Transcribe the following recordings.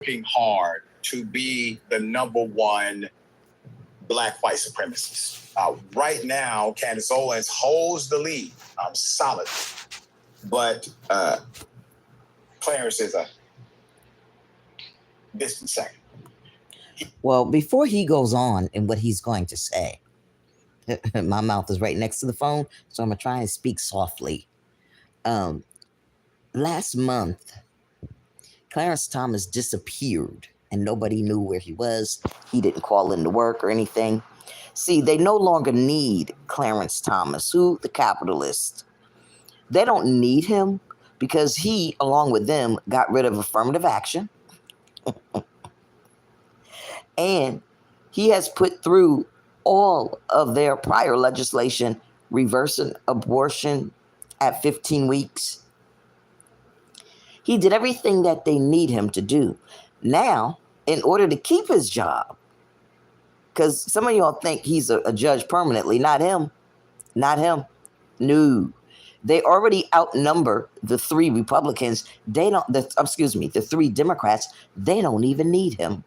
working hard to be the number one black white supremacist. Right now, Candace Owens holds the lead solid, but Clarence is a distant second. Well, before he goes on in what he's going to say, my mouth is right next to the phone, so I'm going to try and speak softly. Last month, Clarence Thomas disappeared and nobody knew where he was. He didn't call into work or anything. See, they no longer need Clarence Thomas, who the capitalist. They don't need him because he, along with them, got rid of affirmative action. And he has put through all of their prior legislation, reversing abortion at 15 weeks. He did everything that they need him to do. Now, in order to keep his job, because some of y'all think he's a judge permanently, not him. No. They already outnumber the 3 Republicans. The 3 Democrats. They don't even need him.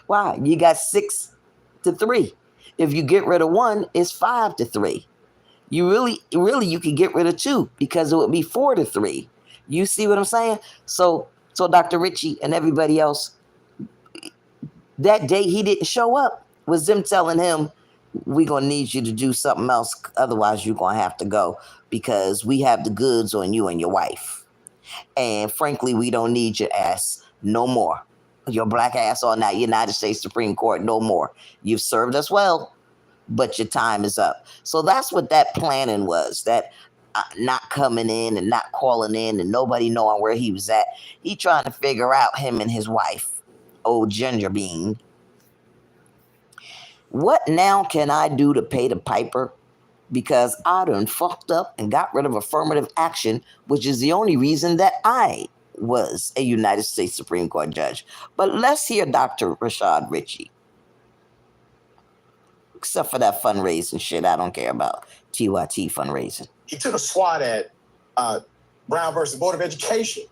Why? You got 6-3. If you get rid of 1, it's 5-3. You really could get rid of 2 because it would be 4-3. You see what I'm saying? So Dr. Richie and everybody else, that day he didn't show up was them telling him, we're going to need you to do something else. Otherwise, you're going to have to go because we have the goods on you and your wife. And frankly, we don't need your ass no more. Your black ass on that United States Supreme Court, no more. You've served us well, but your time is up. So that's what that planning was, that not coming in and not calling in and nobody knowing where he was at. He trying to figure out, him and his wife, old Ginger Bean. What now can I do to pay the piper? Because I done fucked up and got rid of affirmative action, which is the only reason that I was a United States Supreme Court judge. But let's hear Dr. Rashad Ritchie. Except for that fundraising shit I don't care about. TYT fundraising. He took a swat at Brown versus Board of Education.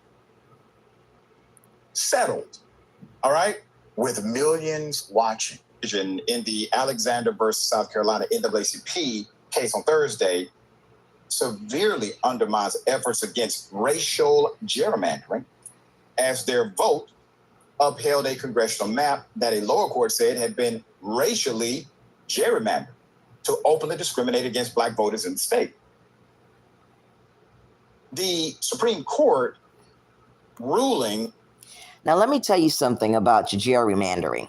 Settled, all right? With millions watching. In the Alexander versus South Carolina NAACP case on Thursday, severely undermines efforts against racial gerrymandering as their vote upheld a congressional map that a lower court said had been racially gerrymandered to openly discriminate against black voters in the state. The Supreme Court ruling. Now, let me tell you something about gerrymandering.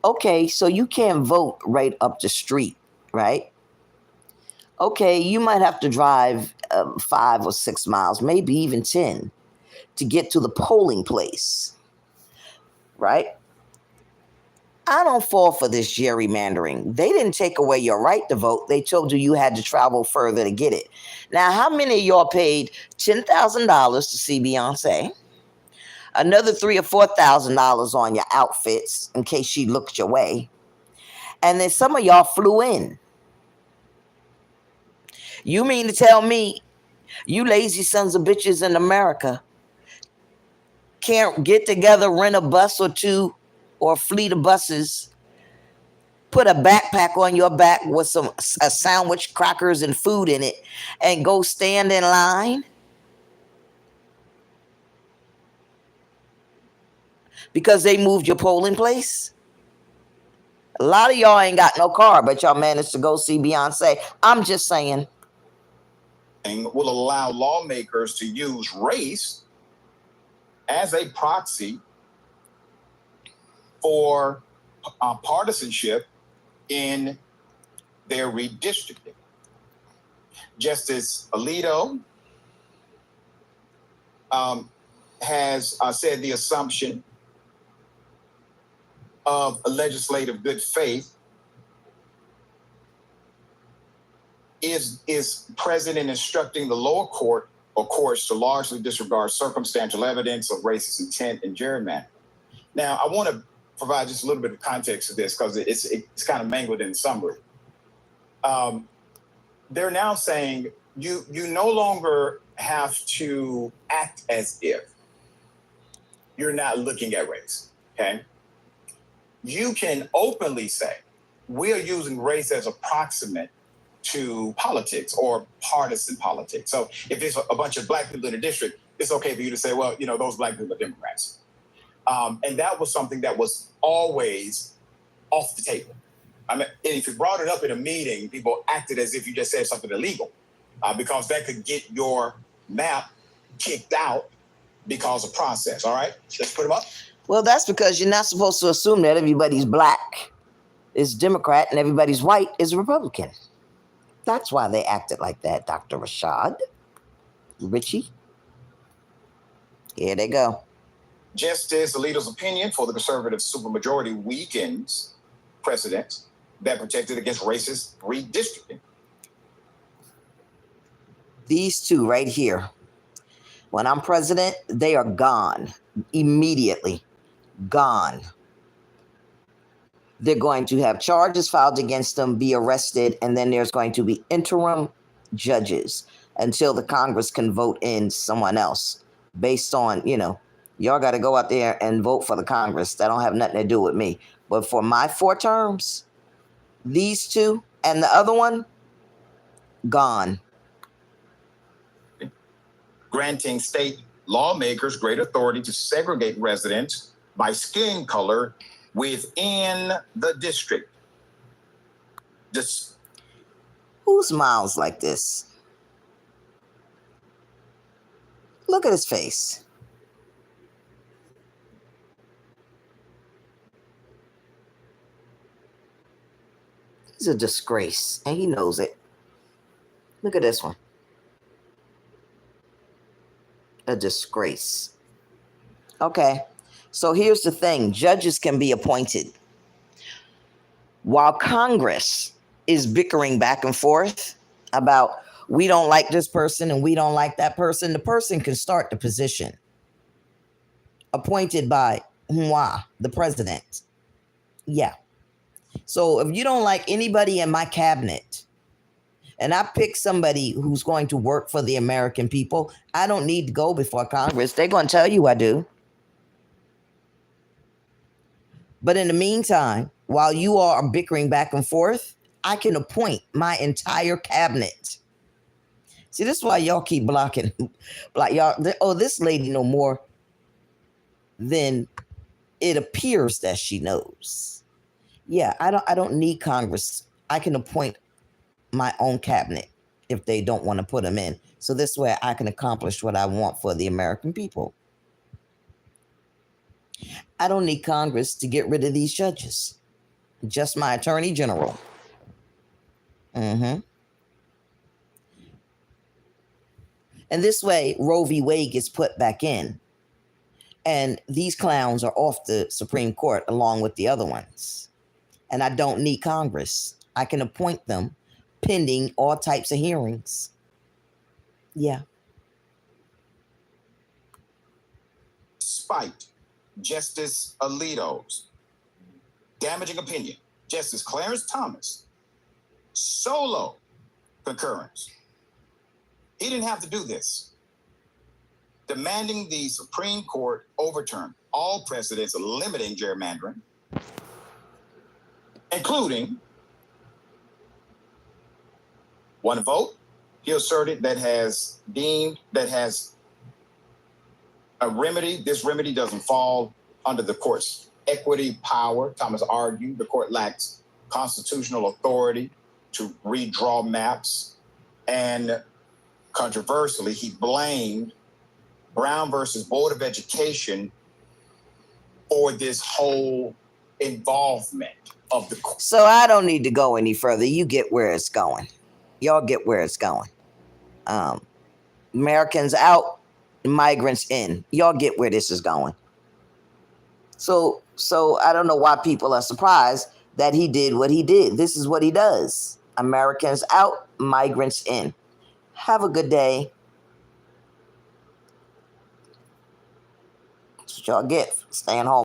Okay, so you can't vote right up the street, right? Okay, you might have to drive 5 or 6 miles, maybe even 10, to get to the polling place, right? I don't fall for this gerrymandering. They didn't take away your right to vote. They told you had to travel further to get it. Now, how many of y'all paid $10,000 to see Beyonce? Another $3,000 or $4,000 on your outfits in case she looked your way. And then some of y'all flew in. You mean to tell me you lazy sons of bitches in America can't get together, rent a bus or 2 or a fleet of buses, put a backpack on your back with a sandwich, crackers, and food in it, and go stand in line? Because they moved your polling place? A lot of y'all ain't got no car, but y'all managed to go see Beyonce. I'm just saying. Will allow lawmakers to use race as a proxy for partisanship in their redistricting. Justice Alito has said the assumption of legislative good faith is present in instructing the lower court or courts to largely disregard circumstantial evidence of racist intent and gerrymandering. Now, I want to provide just a little bit of context to this because it's kind of mangled in summary. They're now saying you no longer have to act as if you're not looking at race. Okay, you can openly say we are using race as approximate to politics or partisan politics. So if it's a bunch of black people in a district, it's okay for you to say, well, those black people are Democrats. And that was something that was always off the table. I mean, if you brought it up in a meeting, people acted as if you just said something illegal because that could get your map kicked out because of process. All right, let's put them up. Well, that's because you're not supposed to assume that everybody's black is Democrat and everybody's white is Republican. That's why they acted like that, Dr. Rashad. Richie. Here they go. Justice Alito's opinion for the conservative supermajority weakens precedents that protected against racist redistricting. These two right here, when I'm president, they are gone immediately. Gone. They're going to have charges filed against them, be arrested, and then there's going to be interim judges until the Congress can vote in someone else based on, y'all got to go out there and vote for the Congress. That don't have nothing to do with me. But for my 4 terms, these two and the other one, gone. Granting state lawmakers great authority to segregate residents by skin color within the district. Who smiles like this? Look at his face. He's a disgrace, and he knows it. Look at this one. A disgrace. Okay, so here's the thing. Judges can be appointed. While Congress is bickering back and forth about we don't like this person and we don't like that person, the person can start the position. Appointed by the president. Yeah. So if you don't like anybody in my cabinet, and I pick somebody who's going to work for the American people, I don't need to go before Congress. They're going to tell you I do. But in the meantime, while you are bickering back and forth, I can appoint my entire cabinet. See, this is why y'all keep blocking. Y'all, this lady know more than it appears that she knows. Yeah, I don't need Congress. I can appoint my own cabinet if they don't want to put them in. So this way I can accomplish what I want for the American people. I don't need Congress to get rid of these judges. Just my attorney general. And this way, Roe v. Wade gets put back in. And these clowns are off the Supreme Court along with the other ones. And I don't need Congress. I can appoint them pending all types of hearings. Yeah. Despite Justice Alito's damaging opinion, Justice Clarence Thomas solo concurrence. He didn't have to do this. Demanding the Supreme Court overturn all precedents limiting gerrymandering, including one vote, he asserted, that has a remedy. This remedy doesn't fall under the court's equity power. Thomas argued the court lacks constitutional authority to redraw maps. And controversially, he blamed Brown versus Board of Education for this whole involvement of the court. So I don't need to go any further. You get where it's going. Y'all get where it's going. Americans out, migrants in. Y'all get where this is going. So I don't know why people are surprised that he did what he did. This is what he does. Americans out, migrants in. Have a good day. That's what y'all get. Staying home.